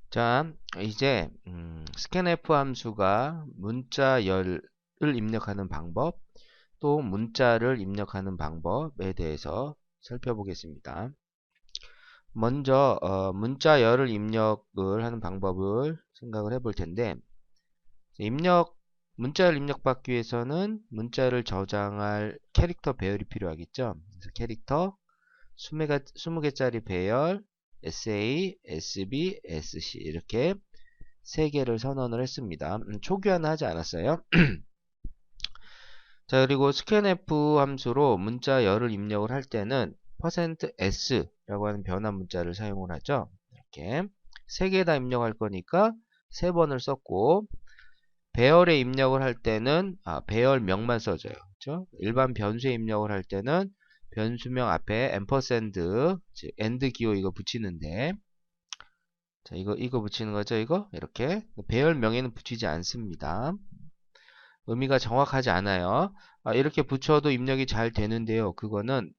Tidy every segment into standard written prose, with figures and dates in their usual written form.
자, 이제 scanf 함수가 문자열을 입력하는 방법, 또 문자를 입력하는 방법에 대해서 살펴보겠습니다. 먼저 문자열을 입력을 하는 방법을 생각을 해볼 텐데, 문자열 입력받기 위해서는 문자를 저장할 캐릭터 배열이 필요하겠죠. 그래서 캐릭터 20개짜리 배열 SA, SB, SC 이렇게 3개를 선언을 했습니다. 초기화는 하지 않았어요. 자, 그리고 scanf 함수로 문자열을 입력을 할 때는 %s라고 하는 변환 문자를 사용을 하죠. 이렇게 3개 다 입력할 거니까 3번을 썼고, 배열에 입력을 할 때는 배열명만 써줘요. 그렇죠? 일반 변수에 입력을 할 때는 변수명 앞에 앰퍼샌드, 즉 AND 기호 이거 붙이는데, 자, 이거 붙이는 거죠. 이거 이렇게 배열명에는 붙이지 않습니다. 의미가 정확하지 않아요. 이렇게 붙여도 입력이 잘 되는데요. 그거는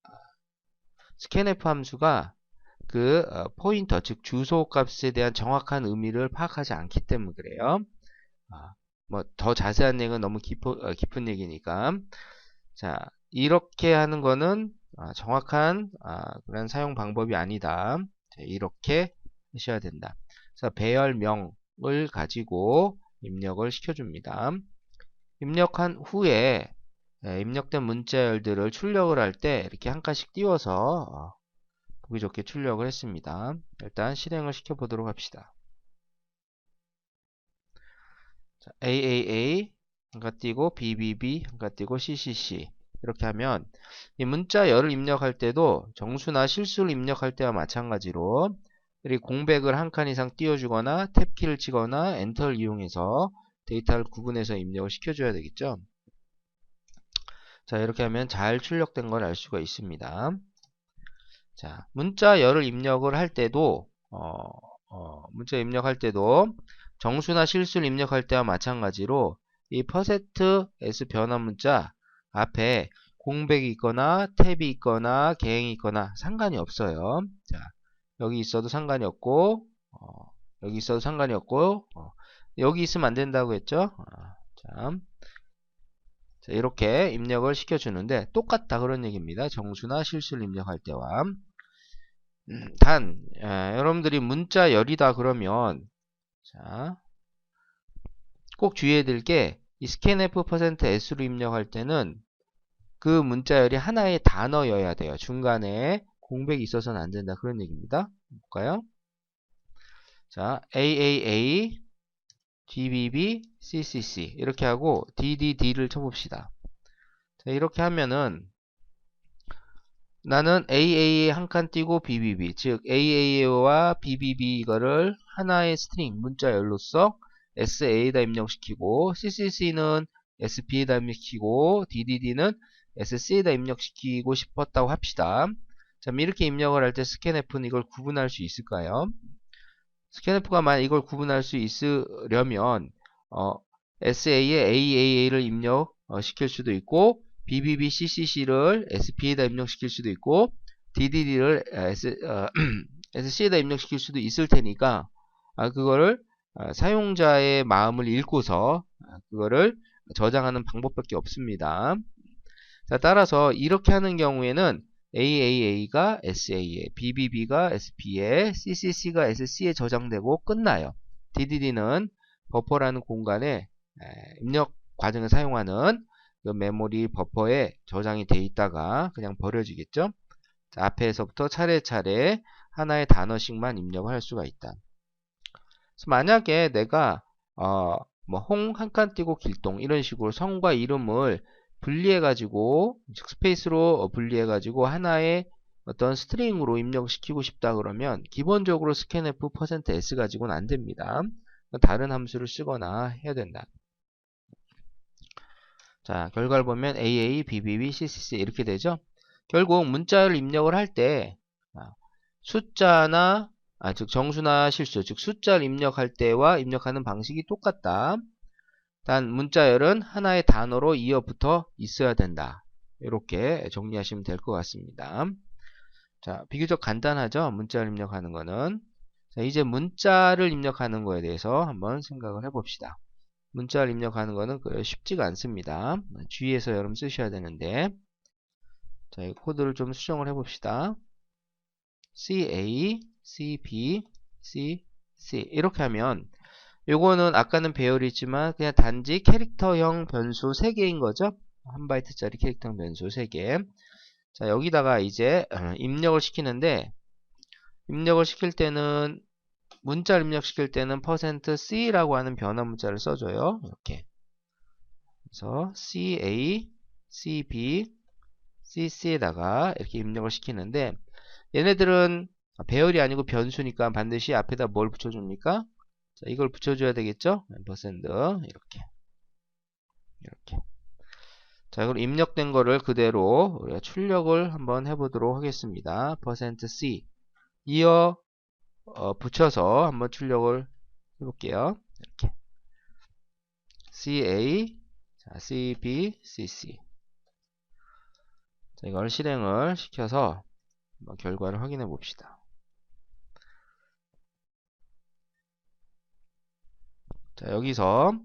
scanf 함수가 그 포인터, 즉 주소 값에 대한 정확한 의미를 파악하지 않기 때문에 그래요. 뭐 더 자세한 내용은 너무 깊은 얘기니까. 자, 이렇게 하는 거는 정확한 그런 사용 방법이 아니다. 자, 이렇게 하셔야 된다. 그래서 배열명을 가지고 입력을 시켜줍니다. 입력한 후에 입력된 문자열들을 출력을 할 때 이렇게 한 칸씩 띄워서 보기 좋게 출력을 했습니다. 일단 실행을 시켜보도록 합시다. 자, AAA 한 칸 띄고 BBB 한 칸 띄고 CCC 이렇게 하면 이 문자열을 입력할 때도 정수나 실수를 입력할 때와 마찬가지로 이 공백을 한 칸 이상 띄워주거나 탭키를 치거나 엔터를 이용해서 데이터를 구분해서 입력을 시켜줘야 되겠죠. 자, 이렇게 하면 잘 출력된 걸 알 수가 있습니다. 자, 문자열을 입력을 할 때도 문자 입력할 때도 정수나 실수를 입력할 때와 마찬가지로 이 %s 변환 문자 앞에 공백이 있거나 탭이 있거나 개행이 있거나 상관이 없어요. 자, 여기 있어도 상관이 없고 여기 있어도 상관이 없고 여기 있으면 안 된다고 했죠. 자, 이렇게 입력을 시켜주는데 똑같다 그런 얘기입니다. 정수나 실수를 입력할 때와. 단 여러분들이 문자열이다 그러면 자, 꼭 주의해야 될 게 이 scanf %s로 입력할 때는 그 문자열이 하나의 단어여야 돼요. 중간에 공백이 있어서는 안 된다 그런 얘기입니다. 볼까요? 자, AAA, GBB, CCC 이렇게 하고 DDD를 쳐봅시다. 자, 이렇게 하면은 나는 AA에 한 칸 띄고 BBB, 즉 AA와 BBB 이거를 하나의 스트링 문자열로서 SA에다 입력시키고 CCC는 SB에다 입력시키고 DDD는 SC에다 입력시키고 싶었다고 합시다. 자, 이렇게 입력을 할 때 scanf는 이걸 구분할 수 있을까요? scanf가 만약 이걸 구분할 수 있으려면 SA에 AAA를 입력 시킬 수도 있고 BBB, CCC를 SP에다 입력시킬 수도 있고 DDD를 SC에다 입력시킬 수도 있을 테니까 그거를 사용자의 마음을 읽고서 그거를 저장하는 방법밖에 없습니다. 자, 따라서 이렇게 하는 경우에는 AAA가 SA에, BBB가 SP에, CCC가 SC에 저장되고 끝나요. DDD는 버퍼라는 공간에 입력 과정을 사용하는 그 메모리 버퍼에 저장이 돼 있다가 그냥 버려지겠죠. 자, 앞에서부터 차례차례 하나의 단어씩만 입력을 할 수가 있다. 그래서 만약에 내가 뭐 홍 한 칸 띄고 길동 이런 식으로 성과 이름을 분리해 가지고 스페이스로 분리해 가지고 하나의 어떤 스트링으로 입력시키고 싶다 그러면 기본적으로 scanf %s 가지고는 안 됩니다. 다른 함수를 쓰거나 해야 된다. 자, 결과를 보면 AA, BBB, CCC 이렇게 되죠. 결국 문자를 입력을 할 때 숫자나 즉 정수나 실수, 즉 숫자를 입력할 때와 입력하는 방식이 똑같다. 단 문자열은 하나의 단어로 이어붙어 있어야 된다. 이렇게 정리하시면 될 것 같습니다. 자, 비교적 간단하죠? 문자를 입력하는 거는. 자, 이제 문자를 입력하는 거에 대해서 한번 생각을 해봅시다. 문자를 입력하는 거는 쉽지가 않습니다. 주의해서 여러분 쓰셔야 되는데, 자, 이 코드를 좀 수정을 해봅시다. CA, CB, CC 이렇게 하면 요거는 아까는 배열이지만 그냥 단지 캐릭터형 변수 3개인 거죠. 1바이트짜리 캐릭터형 변수 3개. 자, 여기다가 이제 입력을 시키는데, 입력을 시킬 때는 문자를 입력시킬 때는 %c라고 하는 변화 문자를 써줘요. 이렇게. 그래서 CA, CB, CC에다가 이렇게 입력을 시키는데, 얘네들은 배열이 아니고 변수니까 반드시 앞에다 뭘 붙여줍니까? 자, 이걸 붙여줘야 되겠죠? 이렇게. 자, 이걸 입력된 거를 그대로 우리가 출력을 한번 해보도록 하겠습니다. %c 이어 붙여서 한번 출력을 해볼게요. 이렇게. CA, 자, CB, CC. 자, 이걸 실행을 시켜서 한번 결과를 확인해 봅시다. 자, 여기서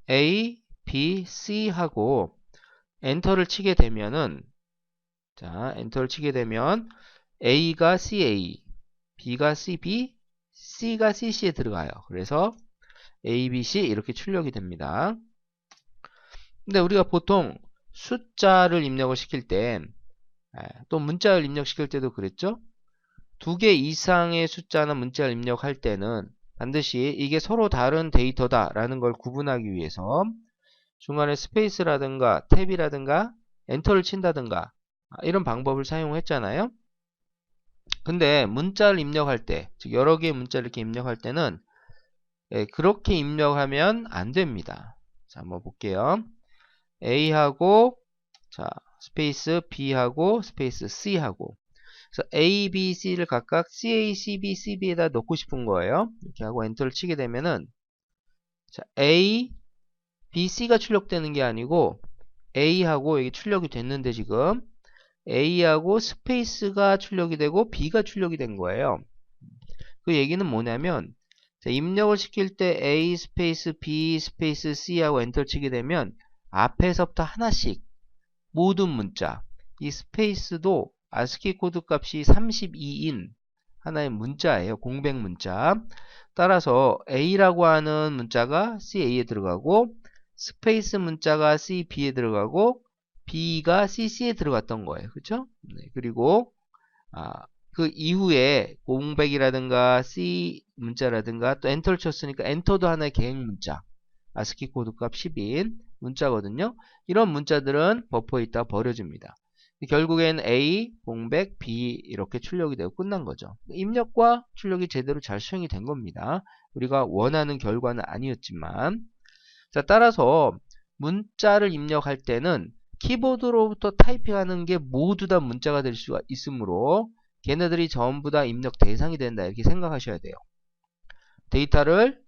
A, B, C 하고 엔터를 치게 되면은, 자, 엔터를 치게 되면 A가 CA, B가 CB, C가 CC에 들어가요. 그래서 A, B, C 이렇게 출력이 됩니다. 근데 우리가 보통 숫자를 입력을 시킬 때, 또 문자를 입력시킬 때도 그랬죠? 2개 이상의 숫자나 문자를 입력할 때는 반드시 이게 서로 다른 데이터다 라는 걸 구분하기 위해서 중간에 스페이스라든가 탭이라든가 엔터를 친다든가 이런 방법을 사용했잖아요. 근데 문자를 입력할 때, 즉 여러 개의 문자를 이렇게 입력할 때는 그렇게 입력하면 안 됩니다. 자, 한번 볼게요. A하고 자, 스페이스 B하고 스페이스 C하고, 그래서 A, B, C를 각각 CA, CB, CB에다 넣고 싶은 거예요. 이렇게 하고 엔터를 치게 되면은, 자, A, B, C가 출력되는 게 아니고 A하고 여기 출력이 됐는데 지금 A하고 스페이스가 출력이 되고 B가 출력이 된 거예요. 그 얘기는 뭐냐면, 자, 입력을 시킬 때 A 스페이스 B 스페이스 C하고 엔터를 치게 되면 앞에서부터 하나씩 모든 문자, 이 스페이스도 ASCII 코드 값이 32인 하나의 문자예요. 공백 문자. 따라서 A라고 하는 문자가 CA에 들어가고 스페이스 문자가 CB에 들어가고 B가 CC에 들어갔던 거예요. 그렇죠? 네, 그리고 그 이후에 공백이라든가 C 문자라든가 또 엔터를 쳤으니까 엔터도 하나의 계획 문자. ASCII 코드 값 10인 문자거든요. 이런 문자들은 버퍼에 있다 버려집니다. 결국엔 A, 공백, B 이렇게 출력이 되고 끝난 거죠. 입력과 출력이 제대로 잘 수행이 된 겁니다. 우리가 원하는 결과는 아니었지만, 자, 따라서 문자를 입력할 때는 키보드로부터 타이핑하는 게 모두 다 문자가 될 수가 있으므로 걔네들이 전부 다 입력 대상이 된다 이렇게 생각하셔야 돼요. 데이터를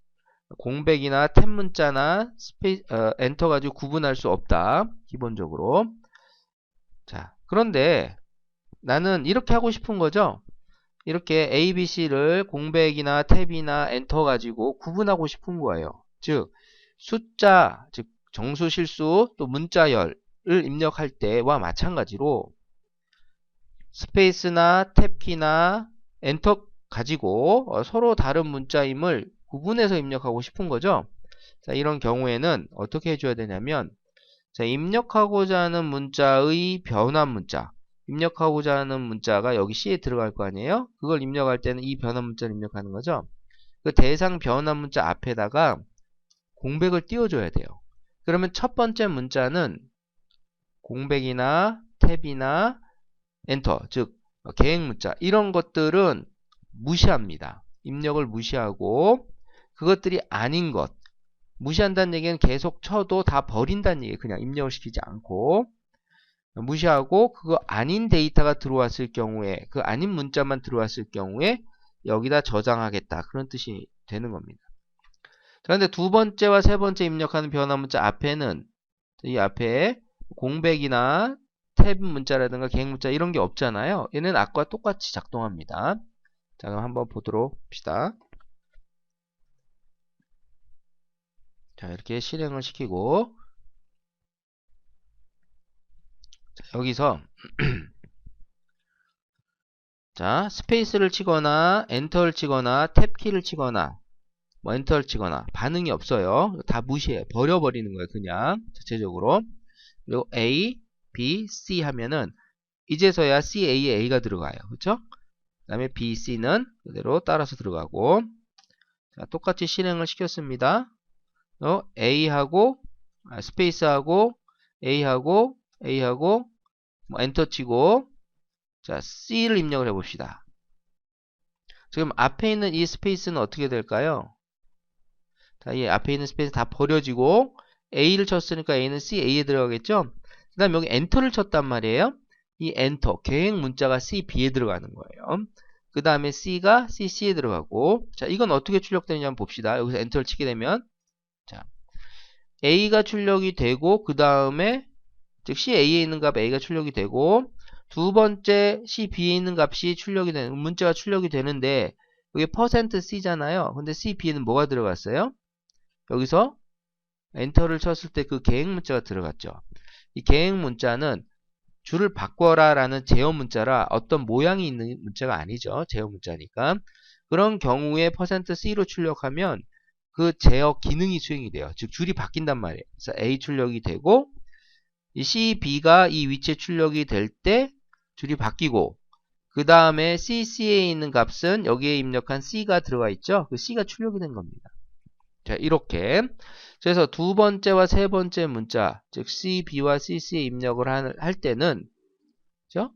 공백이나 탭 문자나 엔터 가지고 구분할 수 없다. 기본적으로. 자, 그런데 나는 이렇게 하고 싶은 거죠. 이렇게 A, B, C를 공백이나 탭이나 엔터 가지고 구분하고 싶은 거예요. 즉 숫자, 즉 정수, 실수, 또 문자열을 입력할 때와 마찬가지로 스페이스나 탭키나 엔터 가지고 서로 다른 문자임을 구분해서 입력하고 싶은 거죠. 자, 이런 경우에는 어떻게 해줘야 되냐면, 자, 입력하고자 하는 문자의 변환 문자, 입력하고자 하는 문자가 여기 C에 들어갈 거 아니에요? 그걸 입력할 때는 이 변환 문자를 입력하는 거죠. 그 대상 변환 문자 앞에다가 공백을 띄워줘야 돼요. 그러면 첫 번째 문자는 공백이나 탭이나 엔터, 즉 계획 문자 이런 것들은 무시합니다. 입력을 무시하고 그것들이 아닌 것, 무시한다는 얘기는 계속 쳐도 다 버린다는 얘기예요. 그냥 입력을 시키지 않고 무시하고 그거 아닌 데이터가 들어왔을 경우에, 그 아닌 문자만 들어왔을 경우에 여기다 저장하겠다 그런 뜻이 되는 겁니다. 그런데 두 번째와 세 번째 입력하는 변화 문자 앞에는 이 앞에 공백이나 탭 문자라든가 계획 문자 이런 게 없잖아요. 얘는 아까와 똑같이 작동합니다. 자, 그럼 한번 보도록 합시다. 자, 이렇게 실행을 시키고, 자, 여기서 자, 스페이스를 치거나 엔터를 치거나 탭키를 치거나 뭐 엔터를 치거나 반응이 없어요. 다 무시해. 버려버리는 거예요. 그냥 자체적으로. 그리고 A, B, C 하면은 이제서야 C, A에 A가 들어가요. 그쵸? 그 다음에 B, C는 그대로 따라서 들어가고, 자, 똑같이 실행을 시켰습니다. A하고 스페이스하고 A하고 A하고 뭐 엔터 치고, 자, C를 입력을 해봅시다. 지금 앞에 있는 이 스페이스는 어떻게 될까요? 자, 이 앞에 있는 스페이스 다 버려지고 A를 쳤으니까 A는 C, A에 들어가겠죠? 그 다음에 여기 엔터를 쳤단 말이에요. 이 엔터, 계획 문자가 C, B에 들어가는 거예요. 그 다음에 C가 C, C에 들어가고, 자, 이건 어떻게 출력되느냐 한번 봅시다. 여기서 엔터를 치게 되면, 자, A가 출력이 되고, 그 다음에, 즉 CA에 있는 값 A가 출력이 되고, 두 번째 CB에 있는 값이 출력이 되는, 문자가 출력이 되는데, 여기 %C잖아요. 근데 CB에는 뭐가 들어갔어요? 여기서 엔터를 쳤을 때 그 계획 문자가 들어갔죠. 이 계획 문자는 줄을 바꿔라 라는 제어 문자라 어떤 모양이 있는 문자가 아니죠. 제어 문자니까. 그런 경우에 %C로 출력하면 그 제어 기능이 수행이 돼요. 즉 줄이 바뀐단 말이에요. 그래서 A 출력이 되고 이 C, B가 이 위치에 출력이 될 때 줄이 바뀌고, 그 다음에 CC에 있는 값은 여기에 입력한 C가 들어가 있죠. 그 C가 출력이 된 겁니다. 자, 이렇게. 그래서 두 번째와 세 번째 문자, 즉 C, B와 CC에 입력을 할 때는, 그죠?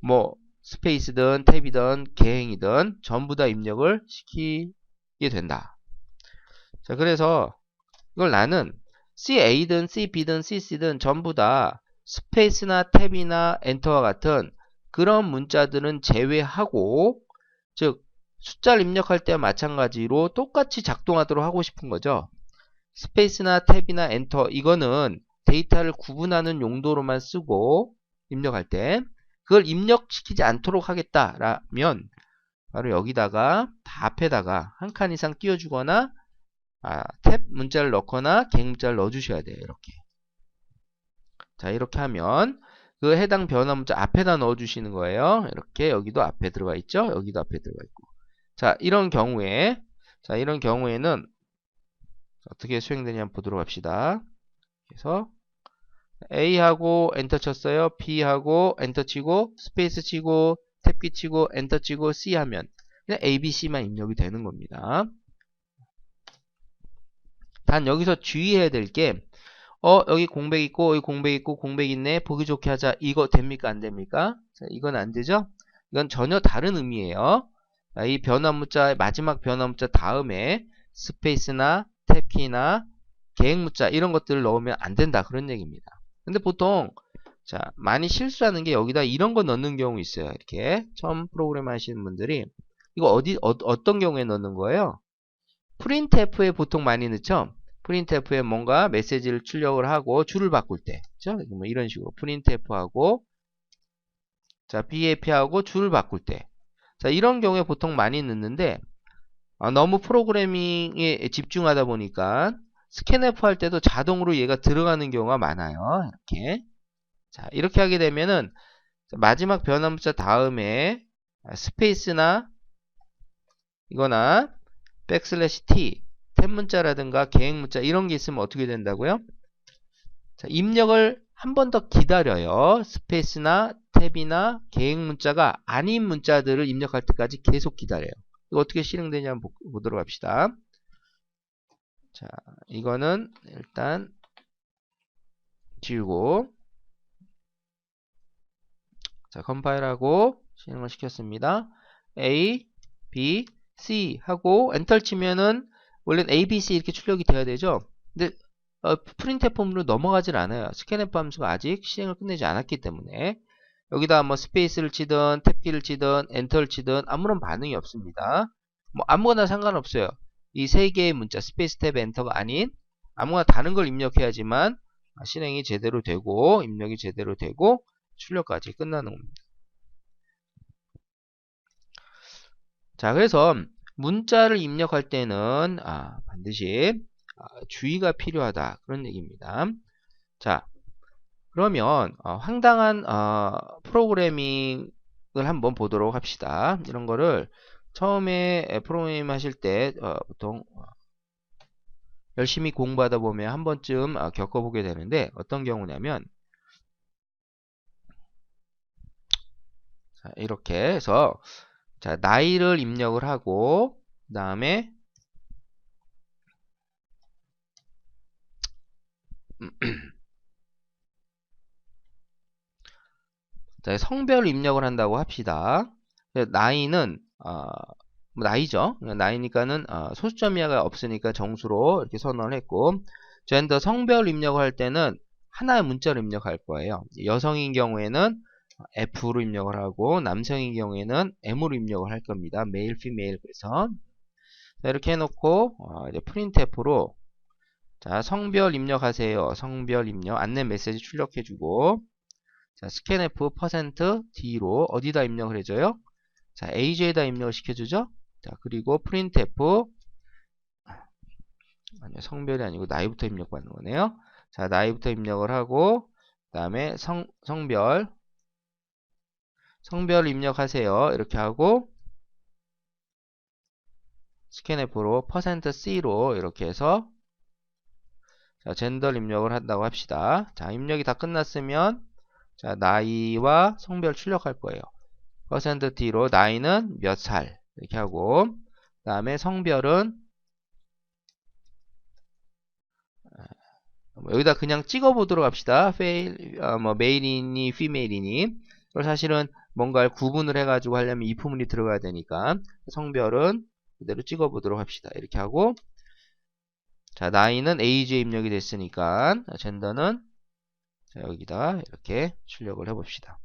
뭐 스페이스든 탭이든 계행이든 전부 다 입력을 시키게 된다. 자, 그래서 이걸 나는 CA든 CB든 CC든 전부 다 스페이스나 탭이나 엔터와 같은 그런 문자들은 제외하고, 즉 숫자를 입력할 때와 마찬가지로 똑같이 작동하도록 하고 싶은 거죠. 스페이스나 탭이나 엔터, 이거는 데이터를 구분하는 용도로만 쓰고 입력할 때, 그걸 입력시키지 않도록 하겠다라면 바로 여기다가 다 앞에다가 한 칸 이상 띄워주거나 탭 문자를 넣거나 계획 문자를 넣어주셔야 돼요. 이렇게. 자, 이렇게 하면 그 해당 변화 문자 앞에다 넣어주시는 거예요. 이렇게 여기도 앞에 들어가 있죠. 여기도 앞에 들어가 있고. 자, 이런 경우에는 어떻게 수행되냐 한번 보도록 합시다. 그래서 A하고 엔터 쳤어요. B하고 엔터 치고 스페이스 치고 탭키 치고 엔터 치고 C 하면 그냥 A, B, C만 입력이 되는 겁니다. 단 여기서 주의해야 될 게, 여기 공백 있고 여기 공백 있고 공백 있네, 보기 좋게 하자, 이거 됩니까 안 됩니까? 자, 이건 안 되죠. 이건 전혀 다른 의미예요. 이 변화 문자의 마지막 변화 문자 다음에 스페이스나 탭키나 계획 문자 이런 것들을 넣으면 안 된다, 그런 얘기입니다. 근데 보통 자, 많이 실수하는 게 여기다 이런 거 넣는 경우 있어요. 이렇게 처음 프로그램 하시는 분들이 이거 어떤 경우에 넣는 거예요? 프린트F에 보통 많이 넣죠. 프린트F에 뭔가 메시지를 출력을 하고 줄을 바꿀 때, 그렇죠? 뭐 이런 식으로 프린트F하고 자, BAP하고 줄을 바꿀 때, 자, 이런 경우에 보통 많이 넣는데 너무 프로그래밍에 집중하다 보니까 스캔F 할 때도 자동으로 얘가 들어가는 경우가 많아요. 이렇게. 자, 이렇게 하게 되면은 마지막 변화 문자 다음에 스페이스나 이거나 백슬래시 T, 탭 문자라든가 계획 문자 이런 게 있으면 어떻게 된다고요? 자, 입력을 한 번 더 기다려요. 스페이스나 탭이나 계획 문자가 아닌 문자들을 입력할 때까지 계속 기다려요. 이거 어떻게 실행되냐 한번 보도록 합시다. 자, 이거는 일단 지우고, 자, 컴파일하고 실행을 시켰습니다. A, B, C 하고 엔터 치면은 원래는 A, B, C 이렇게 출력이 돼야 되죠. 근데 프린트F로 넘어가질 않아요. 스캔F 함수가 아직 실행을 끝내지 않았기 때문에 여기다 뭐 스페이스를 치든 탭키를 치든 엔터를 치든 아무런 반응이 없습니다. 뭐 아무거나 상관없어요. 이 세 개의 문자 스페이스 탭 엔터가 아닌 아무거나 다른 걸 입력해야지만 실행이 제대로 되고 입력이 제대로 되고 출력까지 끝나는 겁니다. 자, 그래서 문자를 입력할 때는 반드시 주의가 필요하다. 그런 얘기입니다. 자, 그러면 황당한 프로그래밍을 한번 보도록 합시다. 이런 거를 처음에 프로그래밍 하실 때 보통 열심히 공부하다 보면 한 번쯤 겪어보게 되는데 어떤 경우냐면 자, 이렇게 해서 자, 나이를 입력을 하고 그 다음에 자, 성별을 입력을 한다고 합시다. 나이는 뭐 나이죠. 나이니까는 소수점 이하가 없으니까 정수로 이렇게 선언을 했고, 젠더 성별 입력을 할 때는 하나의 문자로 입력할 거예요. 여성인 경우에는 F로 입력을 하고 남성인 경우에는 M으로 입력을 할 겁니다. 메일, 피메일 그래서 자, 이렇게 해놓고 이제 프린트F로 자, 성별 입력하세요. 성별 입력 안내 메시지 출력해주고 자, scanf %d로 어디다 입력을 해줘요? 자, AJ에다 입력을 시켜주죠. 자, 그리고 printf 아니요, 성별이 아니고 나이부터 입력받는 거네요. 자, 나이부터 입력을 하고 그 다음에 성별 입력하세요. 이렇게 하고 scanf로 %c로 이렇게 해서 자, 젠더를 입력을 한다고 합시다. 자, 입력이 다 끝났으면 자, 나이와 성별 출력할 거예요. %d로 나이는 몇 살 이렇게 하고 그 다음에 성별은 여기다 그냥 찍어보도록 합시다. 메일이니 피메일이니 이걸 사실은 뭔가를 구분을 해가지고 하려면 이프문이 들어가야 되니까 성별은 그대로 찍어보도록 합시다. 이렇게 하고 자, 나이는 age에 입력이 됐으니까 젠더는 자, 여기다 이렇게 출력을 해봅시다.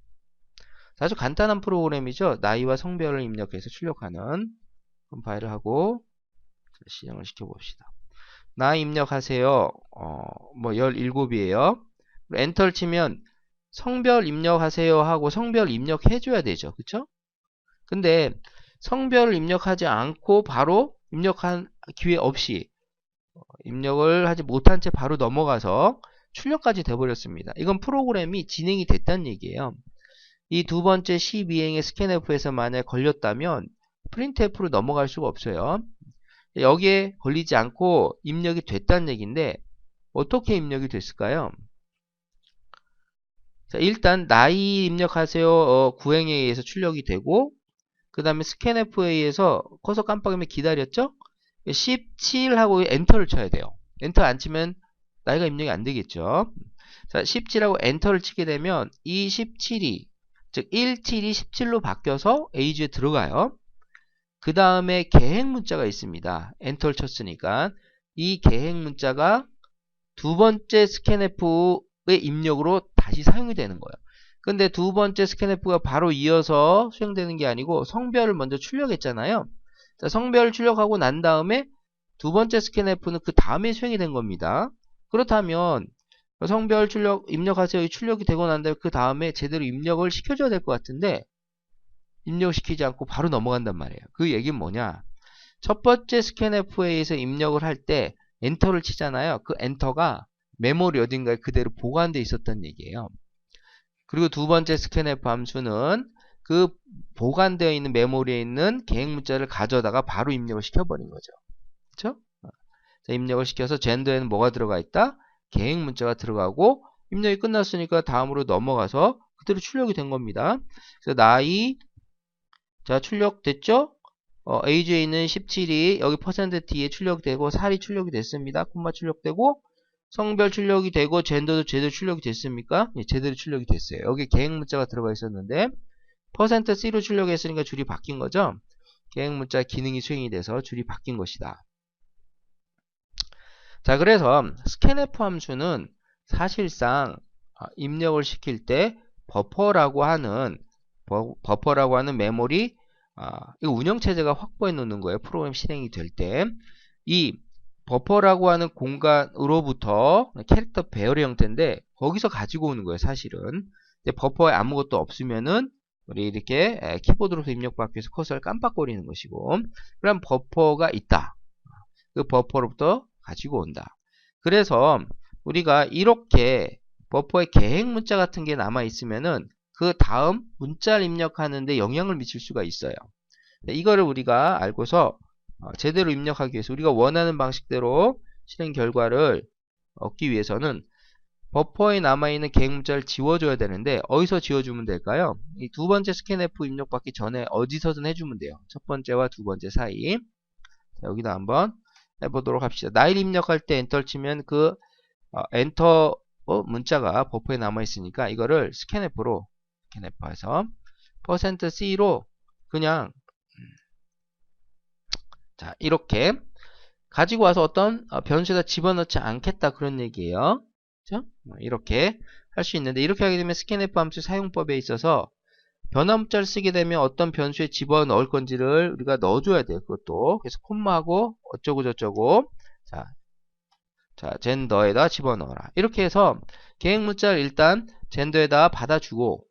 아주 간단한 프로그램이죠. 나이와 성별을 입력해서 출력하는 컴파일을 하고 실행을 시켜봅시다. 나이 입력하세요. 뭐 17이에요. 엔터를 치면 성별 입력하세요 하고 성별 입력해줘야 되죠. 그쵸? 근데 성별을 입력하지 않고 바로 입력한 기회 없이 입력을 하지 못한 채 바로 넘어가서 출력까지 돼버렸습니다. 이건 프로그램이 진행이 됐다는 얘기예요. 이 두 번째 12행의 scanf에서 만약 걸렸다면 printf로 넘어갈 수가 없어요. 여기에 걸리지 않고 입력이 됐다는 얘기인데 어떻게 입력이 됐을까요? 자, 일단 나이 입력하세요 구행에 의해서 출력이 되고 그 다음에 scanf에 의해서 커서 깜빡이면 기다렸죠? 17하고 엔터를 쳐야 돼요. 엔터 안 치면 나이가 입력이 안 되겠죠. 자, 17하고 엔터를 치게 되면 이 17이 즉 17이 17로 바뀌어서 age에 들어가요. 그 다음에 계획 문자가 있습니다. 엔터를 쳤으니까 이 계획 문자가 두 번째 scanf의 입력으로 다시 사용이 되는 거예요. 근데 두 번째 scanf가 바로 이어서 수행되는 게 아니고 성별을 먼저 출력했잖아요. 자, 성별을 출력하고 난 다음에 두 번째 scanf는 그 다음에 수행이 된 겁니다. 그렇다면 성별 출력 입력하세요. 출력이 되고 난 다음에 그 다음에 제대로 입력을 시켜줘야 될 것 같은데 입력시키지 않고 바로 넘어간단 말이에요. 그 얘기는 뭐냐? 첫 번째 scanf에 의해서 입력을 할 때 엔터를 치잖아요. 그 엔터가 메모리 어딘가에 그대로 보관되어 있었던 얘기예요. 그리고 두 번째 scanf 함수는 그 보관되어 있는 메모리에 있는 계획 문자를 가져다가 바로 입력을 시켜버린 거죠. 그렇죠? 자, 입력을 시켜서 젠더에는 뭐가 들어가 있다? 계획 문자가 들어가고 입력이 끝났으니까 다음으로 넘어가서 그대로 출력이 된 겁니다. 그래서 나이 자, 출력됐죠? AJ에 있는 17이 여기 %D에 출력되고 살이 출력이 됐습니다. 콤마 출력되고 성별 출력이 되고 젠더도 제대로 출력이 됐습니까? 예, 제대로 출력이 됐어요. 여기 계획 문자가 들어가 있었는데 %C로 출력했으니까 줄이 바뀐 거죠. 계획 문자 기능이 수행이 돼서 줄이 바뀐 것이다. 자, 그래서 scanf 함수는 사실상 입력을 시킬 때 버퍼라고 하는 메모리 이거 운영체제가 확보해 놓는 거예요. 프로그램 실행이 될 때. 이 버퍼라고 하는 공간으로부터 캐릭터 배열의 형태인데 거기서 가지고 오는 거예요. 사실은. 버퍼에 아무것도 없으면은 우리 이렇게 키보드로서 입력받기 위해서 커서를 깜빡거리는 것이고, 그럼 버퍼가 있다. 그 버퍼로부터 가지고 온다. 그래서 우리가 이렇게 버퍼에 계획 문자 같은 게 남아 있으면은 그 다음 문자를 입력하는데 영향을 미칠 수가 있어요. 이거를 우리가 알고서 제대로 입력하기 위해서 우리가 원하는 방식대로 실행 결과를 얻기 위해서는 버퍼에 남아있는 계획 문자를 지워줘야 되는데 어디서 지워주면 될까요? 이 두 번째 스캔F 입력받기 전에 어디서든 해주면 돼요. 첫 번째와 두 번째 사이. 자, 여기다 한번 해보도록 합시다. 나일 입력할 때 엔터를 치면 그 엔터 문자가 버퍼에 남아있으니까 이거를 스캔F로 스캔F해서 %C로 그냥 자 이렇게 가지고 와서 어떤 변수에다 집어넣지 않겠다 그런 얘기예요. 그렇죠? 이렇게 할 수 있는데 이렇게 하게 되면 스캔F 함수 사용법에 있어서 변화 문자를 쓰게 되면 어떤 변수에 집어넣을 건지를 우리가 넣어줘야 돼요. 그것도. 그래서 콤마하고 어쩌고 저쩌고 자 젠더에다 집어넣어라. 이렇게 해서 계획 문자를 일단 젠더에다 받아주고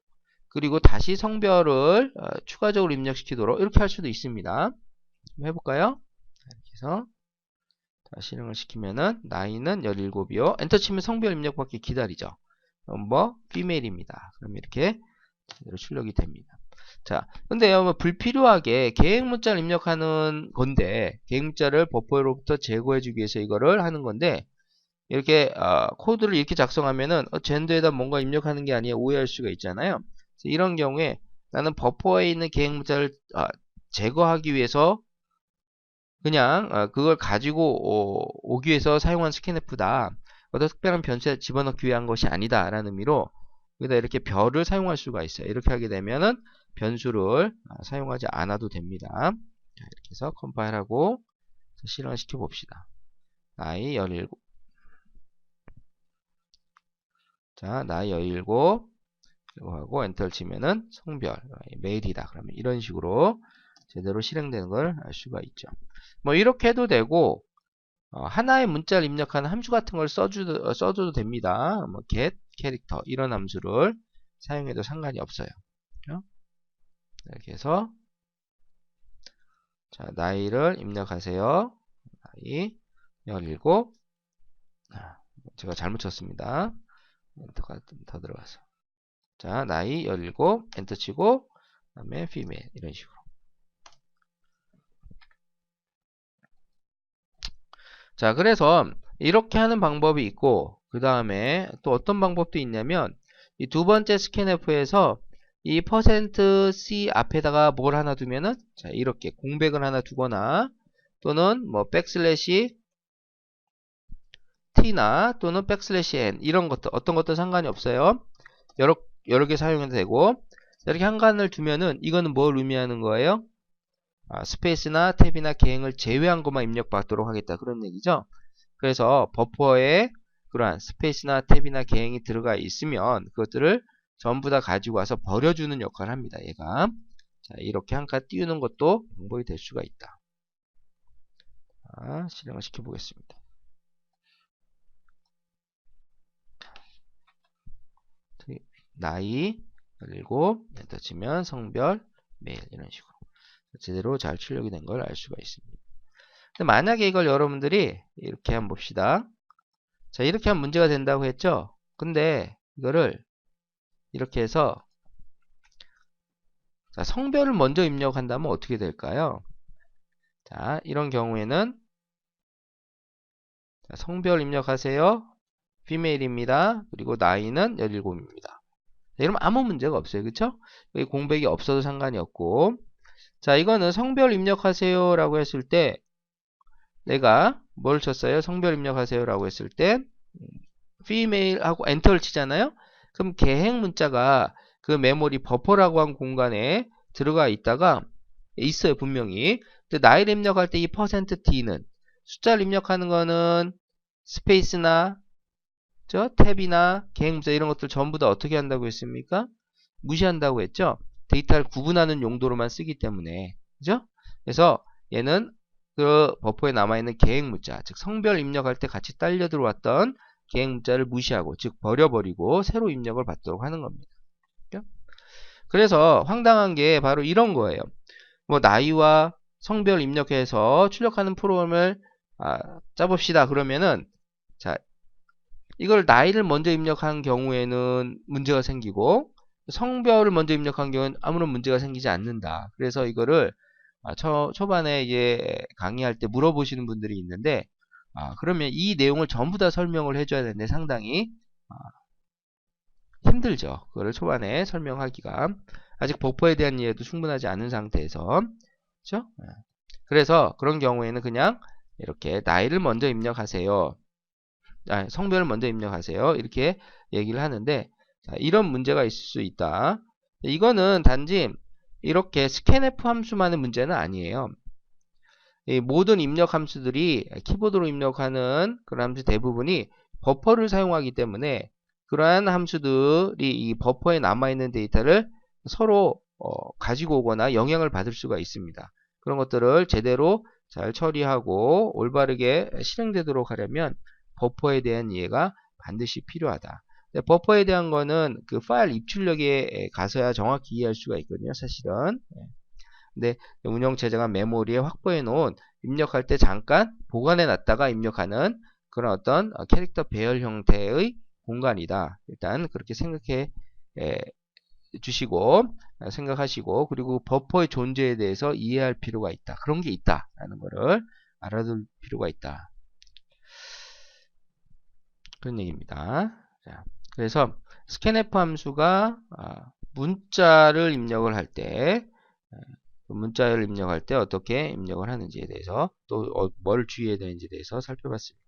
그리고 다시 성별을 추가적으로 입력시키도록 이렇게 할 수도 있습니다. 한번 해볼까요? 이렇게 해서 실행을 시키면은 나이는 17이요. 엔터 치면 성별 입력받기 기다리죠. 뭐 피메일입니다. 그럼 이렇게 제대로 출력이 됩니다. 자, 근데요, 뭐 불필요하게 계획 문자를 입력하는 건데 계획 문자를 버퍼로부터 제거해주기 위해서 이거를 하는 건데 이렇게 코드를 이렇게 작성하면은 젠더에다 뭔가 입력하는 게 아니라 오해할 수가 있잖아요. 이런 경우에 나는 버퍼에 있는 계획 문자를 제거하기 위해서 그냥 그걸 가지고 오기 위해서 사용한 스캔F다. 어떤 특별한 변수에 집어넣기 위한 것이 아니다 라는 의미로 여기다 이렇게 별을 사용할 수가 있어요. 이렇게 하게 되면은 변수를 사용하지 않아도 됩니다. 자, 이렇게 해서 컴파일하고 실행을 시켜 봅시다. 나이 17. 자, 나이 17 이거 하고 엔터를 치면은 성별 메일이다. 그러면 이런 식으로 제대로 실행되는 걸 알 수가 있죠. 뭐 이렇게 해도 되고 하나의 문자를 입력하는 함수 같은 걸 써줘도 됩니다. 뭐 get, 캐릭터 이런 함수를 사용해도 상관이 없어요. 이렇게 해서 자 나이를 입력하세요. 나이 17. 제가 잘못 쳤습니다. 엔터가 더 들어가서 자 나이 17 엔터 치고 그 다음에 female 이런 식으로 자 그래서 이렇게 하는 방법이 있고 그 다음에 또 어떤 방법도 있냐면 이 두 번째 스캔F에서 이 %C 앞에다가 뭘 하나 두면은 자 이렇게 공백을 하나 두거나 또는 뭐 백슬래시 T나 또는 백슬래시 N 이런 것들 어떤 것도 상관이 없어요. 여러 개 사용해도 되고 이렇게 한 간을 두면은 이거는 뭘 의미하는 거예요? 스페이스나 탭이나 계행을 제외한 것만 입력받도록 하겠다 그런 얘기죠. 그래서 버퍼에 그러한 스페이스나 탭이나 계행이 들어가 있으면 그것들을 전부 다 가지고 와서 버려주는 역할을 합니다. 얘가 자, 이렇게 한 칸 띄우는 것도 방법이 될 수가 있다. 자, 실행을 시켜 보겠습니다. 나이 17 엔터 치면 성별 메일 이런 식으로 제대로 잘 출력이 된 걸 알 수가 있습니다. 근데 만약에 이걸 여러분들이 이렇게 한번 봅시다. 자 이렇게 하면 문제가 된다고 했죠. 근데 이거를 이렇게 해서 자, 성별을 먼저 입력한다면 어떻게 될까요? 자 이런 경우에는 자, 성별 입력하세요. female입니다. 그리고 나이는 17입니다. 이러면 아무 문제가 없어요. 그쵸? 여기 공백이 없어도 상관이 없고 자 이거는 성별 입력하세요 라고 했을 때 내가 뭘 쳤어요? 성별 입력하세요 라고 했을 때 female 하고 엔터를 치잖아요. 그럼 계행 문자가 그 메모리 버퍼라고 한 공간에 들어가 있다가 있어요. 분명히. 근데 나이를 입력할 때 이 %T는 숫자를 입력하는 거는 스페이스나 탭이나 계행 문자 이런 것들 전부 다 어떻게 한다고 했습니까? 무시한다고 했죠. 데이터를 구분하는 용도로만 쓰기 때문에 그죠? 그래서 얘는 그 버퍼에 남아있는 계행 문자 즉 성별 입력할 때 같이 딸려 들어왔던 계행 문자를 무시하고 즉 버려버리고 새로 입력을 받도록 하는 겁니다. 그죠? 그래서 황당한 게 바로 이런 거예요. 뭐 나이와 성별 입력해서 출력하는 프로그램을 짜봅시다. 그러면은 자, 이걸 나이를 먼저 입력한 경우에는 문제가 생기고 성별을 먼저 입력한 경우는 아무런 문제가 생기지 않는다. 그래서 이거를 초반에 이제 강의할 때 물어보시는 분들이 있는데 그러면 이 내용을 전부 다 설명을 해줘야 되는데 상당히 힘들죠. 그거를 초반에 설명하기가 아직 버퍼에 대한 이해도 충분하지 않은 상태에서 그렇죠? 그래서 그런 경우에는 그냥 이렇게 나이를 먼저 입력하세요. 성별을 먼저 입력하세요. 이렇게 얘기를 하는데 이런 문제가 있을 수 있다. 이거는 단지 이렇게 scanf 함수만의 문제는 아니에요. 이 모든 입력 함수들이 키보드로 입력하는 그런 함수 대부분이 버퍼를 사용하기 때문에 그러한 함수들이 이 버퍼에 남아있는 데이터를 서로 가지고 오거나 영향을 받을 수가 있습니다. 그런 것들을 제대로 잘 처리하고 올바르게 실행되도록 하려면 버퍼에 대한 이해가 반드시 필요하다. 버퍼에 대한 거는 그 파일 입출력에 가서야 정확히 이해할 수가 있거든요, 사실은. 근데 운영체제가 메모리에 확보해 놓은 입력할 때 잠깐 보관해 놨다가 입력하는 그런 어떤 캐릭터 배열 형태의 공간이다. 일단 그렇게 생각해 주시고 생각하시고 그리고 버퍼의 존재에 대해서 이해할 필요가 있다. 그런 게 있다라는 거를 알아둘 필요가 있다. 그런 얘기입니다. 자, 그래서 scanf 함수가 문자를 입력을 할 때 문자를 입력할 때 어떻게 입력을 하는지에 대해서 또 뭘 주의해야 되는지에 대해서 살펴봤습니다.